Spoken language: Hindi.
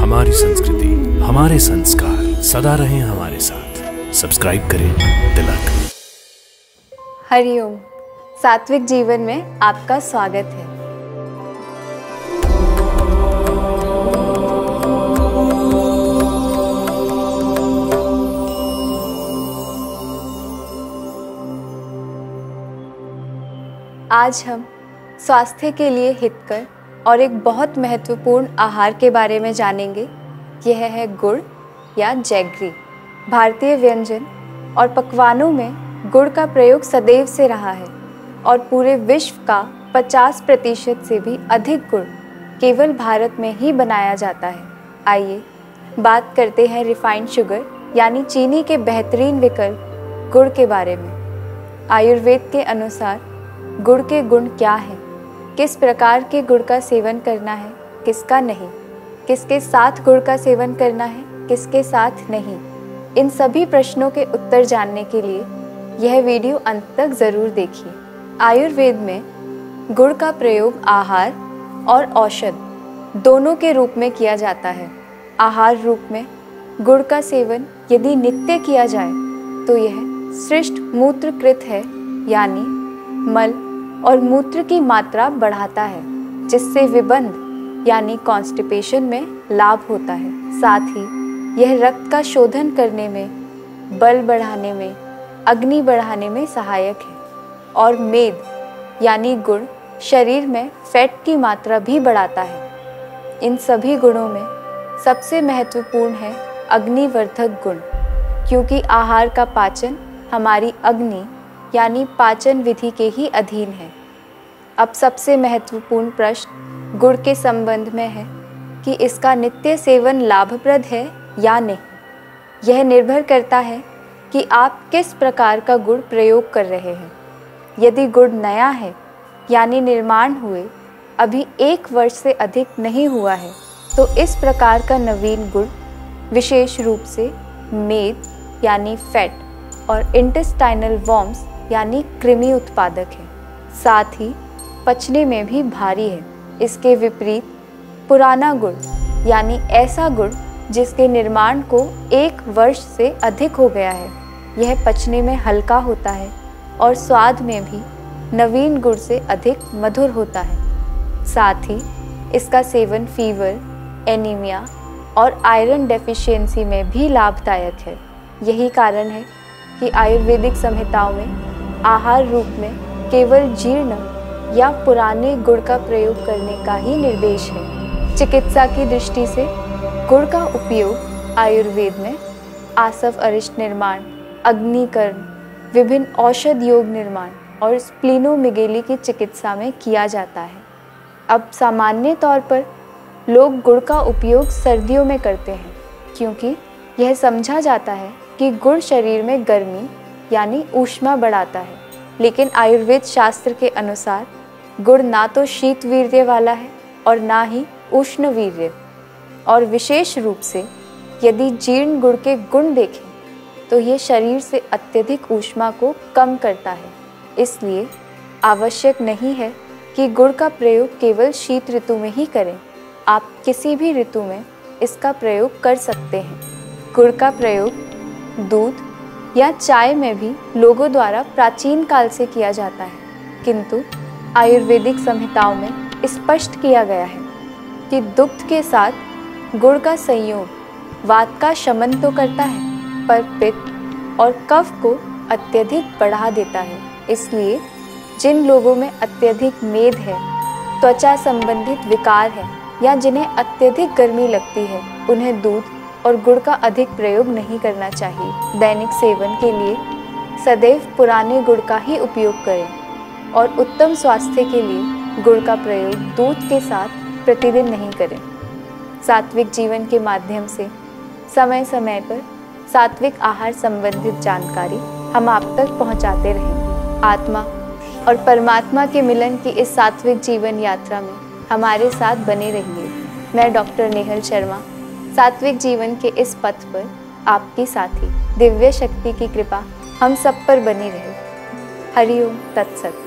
हमारी संस्कृति, हमारे संस्कार सदा रहें हमारे साथ। सब्सक्राइब करें तिलक। हरिओम। सात्विक जीवन में आपका स्वागत है। आज हम स्वास्थ्य के लिए हितकर और एक बहुत महत्वपूर्ण आहार के बारे में जानेंगे। यह है गुड़ या जैगरी। भारतीय व्यंजन और पकवानों में गुड़ का प्रयोग सदैव से रहा है और पूरे विश्व का 50% से भी अधिक गुड़ केवल भारत में ही बनाया जाता है। आइए बात करते हैं रिफाइंड शुगर यानी चीनी के बेहतरीन विकल्प गुड़ के बारे में। आयुर्वेद के अनुसार गुड़ के गुण क्या हैं? किस प्रकार के गुड़ का सेवन करना है, किसका नहीं, किसके साथ गुड़ का सेवन करना है, किसके साथ नहीं, इन सभी प्रश्नों के उत्तर जानने के लिए यह वीडियो अंत तक ज़रूर देखिए। आयुर्वेद में गुड़ का प्रयोग आहार और औषध दोनों के रूप में किया जाता है। आहार रूप में गुड़ का सेवन यदि नित्य किया जाए तो यह श्रेष्ठ मूत्रकृत है, यानी मल और मूत्र की मात्रा बढ़ाता है, जिससे विबंध यानी कॉन्स्टिपेशन में लाभ होता है। साथ ही यह रक्त का शोधन करने में, बल बढ़ाने में, अग्नि बढ़ाने में सहायक है। और मेद यानी गुड़ शरीर में फैट की मात्रा भी बढ़ाता है। इन सभी गुणों में सबसे महत्वपूर्ण है अग्निवर्धक गुण, क्योंकि आहार का पाचन हमारी अग्नि यानी पाचन विधि के ही अधीन है। अब सबसे महत्वपूर्ण प्रश्न गुड़ के संबंध में है कि इसका नित्य सेवन लाभप्रद है या नहीं। यह निर्भर करता है कि आप किस प्रकार का गुड़ प्रयोग कर रहे हैं। यदि गुड़ नया है यानी निर्माण हुए अभी 1 वर्ष से अधिक नहीं हुआ है, तो इस प्रकार का नवीन गुड़ विशेष रूप से मेद यानी फैट और इंटेस्टाइनल वॉर्म्स यानी कृमि उत्पादक है। साथ ही पचने में भी भारी है। इसके विपरीत पुराना गुड़ यानी ऐसा गुड़ जिसके निर्माण को 1 वर्ष से अधिक हो गया है, यह पचने में हल्का होता है और स्वाद में भी नवीन गुड़ से अधिक मधुर होता है। साथ ही इसका सेवन फीवर, एनीमिया और आयरन डेफिशिएंसी में भी लाभदायक है। यही कारण है कि आयुर्वेदिक संहिताओं में आहार रूप में केवल जीर्ण या पुराने गुड़ का प्रयोग करने का ही निर्देश है। चिकित्सा की दृष्टि से गुड़ का उपयोग आयुर्वेद में आसव अरिष्ट निर्माण, अग्निकरण, विभिन्न औषध योग निर्माण और स्प्लीनोमेगेली की चिकित्सा में किया जाता है। अब सामान्य तौर पर लोग गुड़ का उपयोग सर्दियों में करते हैं, क्योंकि यह समझा जाता है कि गुड़ शरीर में गर्मी यानी ऊष्मा बढ़ाता है। लेकिन आयुर्वेद शास्त्र के अनुसार गुड़ ना तो शीत वीर्य वाला है और ना ही उष्ण वीर्य। और विशेष रूप से यदि जीर्ण गुड़ के गुण देखें तो ये शरीर से अत्यधिक ऊष्मा को कम करता है। इसलिए आवश्यक नहीं है कि गुड़ का प्रयोग केवल शीत ऋतु में ही करें। आप किसी भी ऋतु में इसका प्रयोग कर सकते हैं। गुड़ का प्रयोग दूध या चाय में भी लोगों द्वारा प्राचीन काल से किया जाता है, किंतु आयुर्वेदिक संहिताओं में स्पष्ट किया गया है कि दुग्ध के साथ गुड़ का संयोग वात का शमन तो करता है, पर पित्त और कफ को अत्यधिक बढ़ा देता है। इसलिए जिन लोगों में अत्यधिक मेद है, त्वचा संबंधित विकार है या जिन्हें अत्यधिक गर्मी लगती है, उन्हें दूध और गुड़ का अधिक प्रयोग नहीं करना चाहिए। दैनिक सेवन के लिए सदैव पुराने गुड़ का ही उपयोग करें और उत्तम स्वास्थ्य के लिए गुड़ का प्रयोग दूध के साथ प्रतिदिन नहीं करें। सात्विक जीवन के माध्यम से समय समय पर सात्विक आहार संबंधित जानकारी हम आप तक पहुंचाते रहेंगे। आत्मा और परमात्मा के मिलन की इस सात्विक जीवन यात्रा में हमारे साथ बने रहिए। मैं डॉक्टर नेहल शर्मा, सात्विक जीवन के इस पथ पर आपकी साथी। दिव्य शक्ति की कृपा हम सब पर बनी रहे। हरिओम तत्सत।